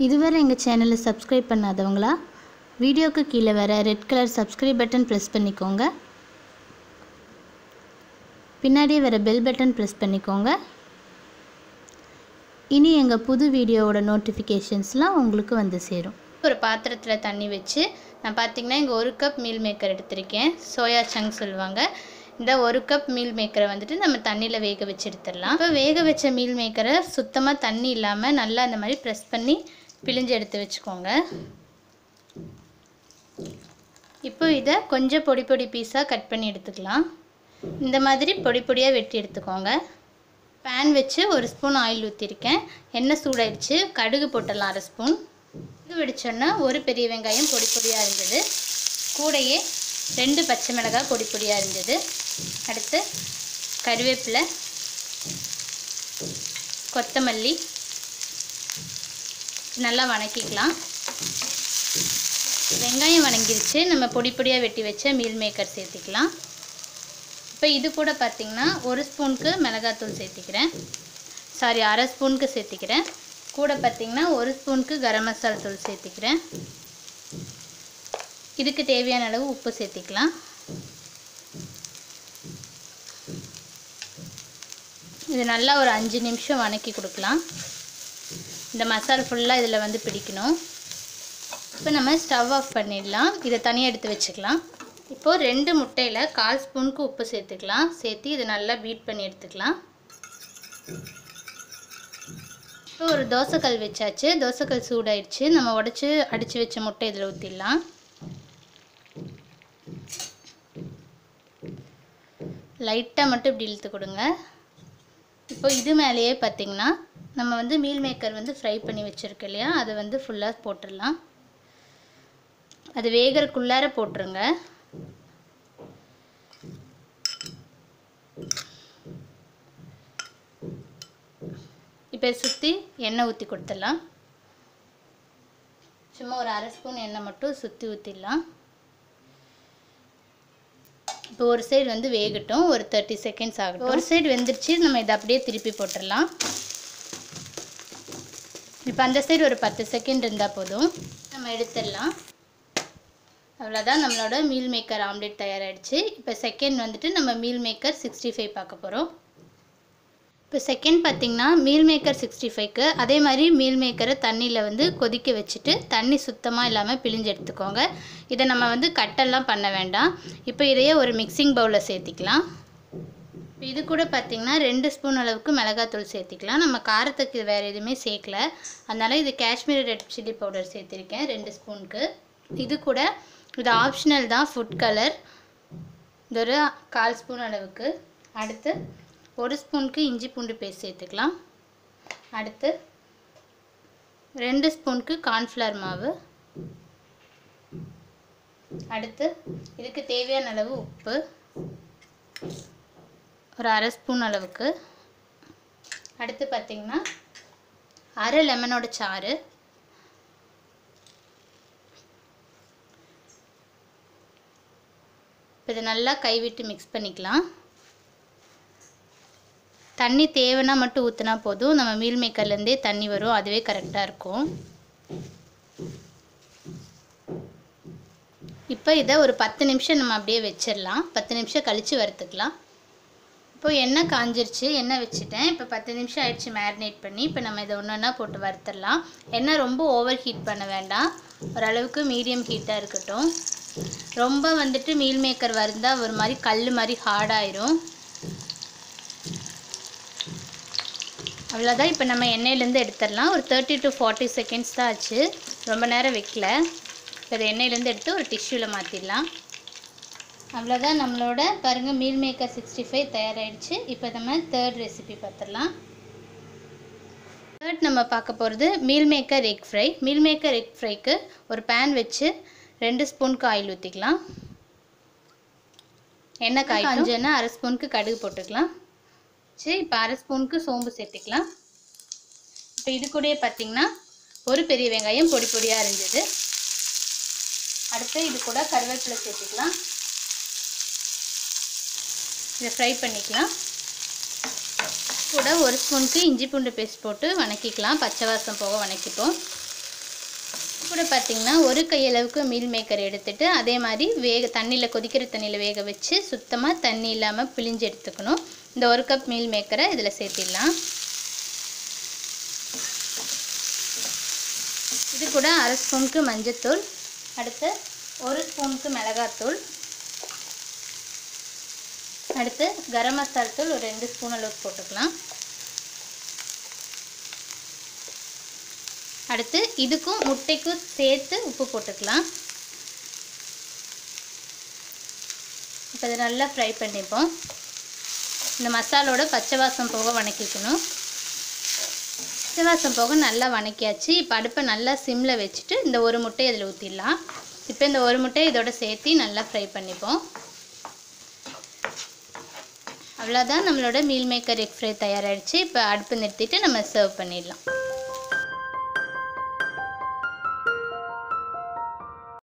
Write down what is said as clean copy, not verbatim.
இதுவரை எங்கள் சேனலை சப்ஸ்கிரைப் பண்ணாதவங்களா வீடியோக்கு கீழே வர red colour subscribe button press பண்ணிக்கோங்க. பின்னாடியே வர பெல் பட்டன் ப்ரெஸ் பண்ணிக்கோங்க. இனி எங்கள் புது வீடியோவோட நோட்டிஃபிகேஷன்ஸ்லாம் உங்களுக்கு வந்து சேரும். ஒரு பாத்திரத்தில் தண்ணி வச்சு நான் பார்த்திங்கன்னா இங்கே 1 கப் மீல் மேக்கர் எடுத்திருக்கேன். சோயா சங்க் சொல்லுவாங்க. இந்த 1 கப் மீல் மேக்கரை வந்துட்டு நம்ம தண்ணியில் வேக வச்சு எடுத்துடலாம். இப்போ வேக வச்ச மீல் மேக்கரை சுத்தமாக தண்ணி இல்லாமல் நல்லா அந்த மாதிரி ப்ரெஸ் பண்ணி பிழிஞ்சு எடுத்து வச்சுக்கோங்க. இப்போ இதை கொஞ்சம் பொடி பொடி பீஸாக கட் பண்ணி எடுத்துக்கலாம். இந்த மாதிரி பொடி பொடியாக வெட்டி எடுத்துக்கோங்க. பேன் வச்சு 1 ஸ்பூன் ஆயில் ஊற்றிருக்கேன். எண்ணெய் சூடாயிடுச்சு. கடுகு போட்டுடலாம் 1/2 ஸ்பூன். இது வெடிச்சோன்னா 1 பெரிய வெங்காயம் பொடி பொடியாக இருந்தது. கூடையே 2 பச்சை மிளகாய் பொடி பொடியாக இருந்தது. அடுத்து கருவேப்பிலை, கொத்தமல்லி நல்லா வணக்கிக்கலாம். வெங்காயம் வணங்கிருச்சு. நம்ம பொடி பொடியாக வெட்டி வச்ச மீல் மேக்கர் சேர்த்திக்கலாம். இப்போ இது கூட பார்த்திங்கன்னா 1 ஸ்பூனுக்கு மிளகாத்தூள் சேர்த்திக்கிறேன். சாரி 1/2 ஸ்பூனுக்கு சேர்த்திக்கிறேன். கூட பார்த்திங்கன்னா 1 ஸ்பூனுக்கு கரம் மசாலா தூள் சேர்த்திக்கிறேன். இதுக்கு தேவையான அளவு உப்பு சேர்த்திக்கலாம். இது நல்லா ஒரு 5 நிமிஷம் வணக்கி கொடுக்கலாம். இந்த மசாலா ஃபுல்லாக இதில் வந்து பிடிக்கணும். இப்போ நம்ம ஸ்டவ் ஆஃப் பண்ணிடலாம். இதை தனியாக எடுத்து வச்சுக்கலாம். இப்போது 2 முட்டையில் 1/4 ஸ்பூனுக்கு உப்பு சேர்த்துக்கலாம். சேர்த்து இதை நல்லா பீட் பண்ணி எடுத்துக்கலாம். இப்போ ஒரு தோசைக்கல் வச்சாச்சு. தோசைக்கல் சூடாயிடுச்சு. நம்ம அடித்து வச்ச முட்டை இதில் ஊற்றிடலாம். லைட்டாக மட்டும் இப்படி இழுத்து கொடுங்க. இப்போ இது மேலேயே பார்த்திங்கன்னா நம்ம வந்து மீல் மேக்கர் வந்து ஃப்ரை பண்ணி வச்சுருக்கோம் இல்லையா, அதை வந்து ஃபுல்லாக போட்டுடலாம். அது வேகிறக்குள்ளார போட்டுருங்க. இப்போ சுற்றி எண்ணெய் ஊற்றி கொடுத்துடலாம். சும்மா ஒரு 1/2 ஸ்பூன் எண்ணெய் மட்டும் சுற்றி ஊற்றிடலாம். இப்போ ஒரு சைடு வந்து வேகட்டும். ஒரு 30 செகண்ட்ஸ் ஆகட்டும். ஒரு சைடு வெந்துருச்சு. நம்ம இதை அப்படியே திருப்பி போட்டுடலாம். இப்போ அந்த சைடு ஒரு 10 செகண்ட் இருந்தால் போதும். நம்ம எடுத்துடலாம். அவ்வளோதான், நம்மளோட மீல் மேக்கர் ஆம்லேட் தயாராகிடுச்சு. இப்போ செகண்ட் வந்துட்டு நம்ம மீல் மேக்கர் 65 பார்க்க போகிறோம். இப்போ செகண்ட் பார்த்திங்கன்னா மீல் மேக்கர் 65க்கு அதே மாதிரி மீல் மேக்கரை தண்ணியில் வந்து கொதிக்க வச்சுட்டு தண்ணி சுத்தமாக இல்லாமல் பிழிஞ்சு எடுத்துக்கோங்க. இதை நம்ம வந்து கட்டெல்லாம் பண்ண வேண்டாம். இப்போ இதையே ஒரு மிக்சிங் பவுலில் சேர்த்திக்கலாம். இது கூட பார்த்திங்கன்னா 2 ஸ்பூன் அளவுக்கு மிளகாத்தூள் சேர்த்திக்கலாம். நம்ம காரத்துக்கு வேறு எதுவுமே சேர்க்கல. அதனால் இது காஷ்மீரி ரெட் சில்லி பவுடர் சேர்த்திருக்கேன் 2 ஸ்பூனுக்கு. இது கூட இது ஆப்ஷனல் தான், ஃபுட் கலர். இது ஒரு 1/4 ஸ்பூன் அளவுக்கு. அடுத்து 1 ஸ்பூனுக்கு இஞ்சி பூண்டு பேஸ்ட் சேர்த்துக்கலாம். அடுத்து 2 ஸ்பூனுக்கு கார்ன்ஃப்ளவர் மாவு. அடுத்து இதுக்கு தேவையான அளவு உப்பு, ஒரு 1/2 ஸ்பூன் அளவுக்கு. அடுத்து பார்த்திங்கன்னா 1/2 லெமனோட சாறு. இப்போ இதை நல்லா கைவிட்டு மிக்ஸ் பண்ணிக்கலாம். தண்ணி தேவைன்னா மட்டும் ஊற்றினா போதும். நம்ம மீல் மேக்கர்லேருந்தே தண்ணி வரும், அதுவே கரெக்டாக இருக்கும். இப்போ இதை ஒரு 10 நிமிஷம் நம்ம அப்படியே வச்சிடலாம். 10 நிமிஷம் கழித்து வறுத்துக்கலாம். இப்போ எண்ணெய் காஞ்சிருச்சு. எண்ணெய் வச்சுட்டேன். இப்போ 10 நிமிஷம் ஆயிடுச்சு மேரினேட் பண்ணி. இப்போ நம்ம இதை ஒன்று ஒன்றா போட்டு வறுத்துடலாம். எண்ணெய் ரொம்ப ஓவர் ஹீட் பண்ண வேண்டாம். ஓரளவுக்கு மீடியம் ஹீட்டாக இருக்கட்டும். ரொம்ப வந்துட்டு மீல் மேக்கர் வறுந்தால் ஒரு மாதிரி கல் மாதிரி ஹார்டாயிரும். அவ்வளோதான். இப்போ நம்ம எண்ணெயிலேருந்து எடுத்துடலாம். ஒரு 30 to 40 செகண்ட்ஸ் தான் ஆச்சு. ரொம்ப நேரம் வைக்கல. இப்போ இதை எண்ணெயிலேருந்து எடுத்து ஒரு டிஷ்யூவில் மாற்றிடலாம். அவ்வளோதான், நம்மளோட பாருங்கள் மீல் மேக்கர் 65 தயாராகிடுச்சு. இப்போ நம்ம தேர்ட் ரெசிபி பார்த்துடலாம். தேர்ட் நம்ம பார்க்க போகிறது meal maker egg fry. Meal maker egg ஃப்ரைக்கு ஒரு பேன் வச்சு 2 ஸ்பூனுக்கு ஆயில் ஊற்றிக்கலாம். எண்ணெய் காய்ஞ்சுன்னா 1/2 ஸ்பூனுக்கு கடுகு போட்டுக்கலாம். சரி, இப்போ 1/2 ஸ்பூனுக்கு சோம்பு சேர்த்துக்கலாம். இப்போ இது கூடயே பார்த்திங்கன்னா 1 பெரிய வெங்காயம் பொடி பொடியாக இருந்தது. அடுத்து இது கூட கருவேப்பிலை சேர்த்துக்கலாம். இதை ஃப்ரை பண்ணிக்கலாம். கூட 1 ஸ்பூனுக்கு இஞ்சி பூண்டு பேஸ்ட் போட்டு வணக்கிக்கலாம். பச்சை வாசம் போக வணக்கிப்போம். கூட பார்த்திங்கன்னா ஒரு கையளவுக்கு மீல் மேக்கர் எடுத்துகிட்டு அதே மாதிரி தண்ணியில் கொதிக்கிற தண்ணியில் வேக வச்சு சுத்தமாக தண்ணி இல்லாமல் பிழிஞ்சு எடுத்துக்கணும். இந்த 1 கப் மீல் மேக்கரை இதில் சேர்த்திடலாம். இது கூட 1/2 ஸ்பூனுக்கு மஞ்சத்தூள், அடுத்து 1 ஸ்பூனுக்கு மிளகாத்தூள், அடுத்து கரம் மசாலா தூள் ஒரு 2 ஸ்பூன் அளவுக்கு போட்டுக்கலாம். அடுத்து இதுக்கும் முட்டைக்கும் சேர்த்து உப்பு போட்டுக்கலாம். இப்போ இதை நல்லா ஃப்ரை பண்ணிப்போம். இந்த மசாலோட பச்சை வாசம் போக வணக்கிக்கணும். பச்சை வாசம் போக நல்லா வணக்கியாச்சு. இப்போ அடுப்பை நல்லா சிம்மில் வச்சுட்டு இந்த ஒரு முட்டையை இதில் ஊற்றிடலாம். இப்போ இந்த ஒரு முட்டையை இதோட சேர்த்து நல்லா ஃப்ரை பண்ணிப்போம். அவ்வளோதான், நம்மளோட மீல் மேக்கர் எக் ஃப்ரை தயாராகிடுச்சு. இப்போ அடுப்பு நிறுத்திட்டு நம்ம சர்வ் பண்ணிடலாம்.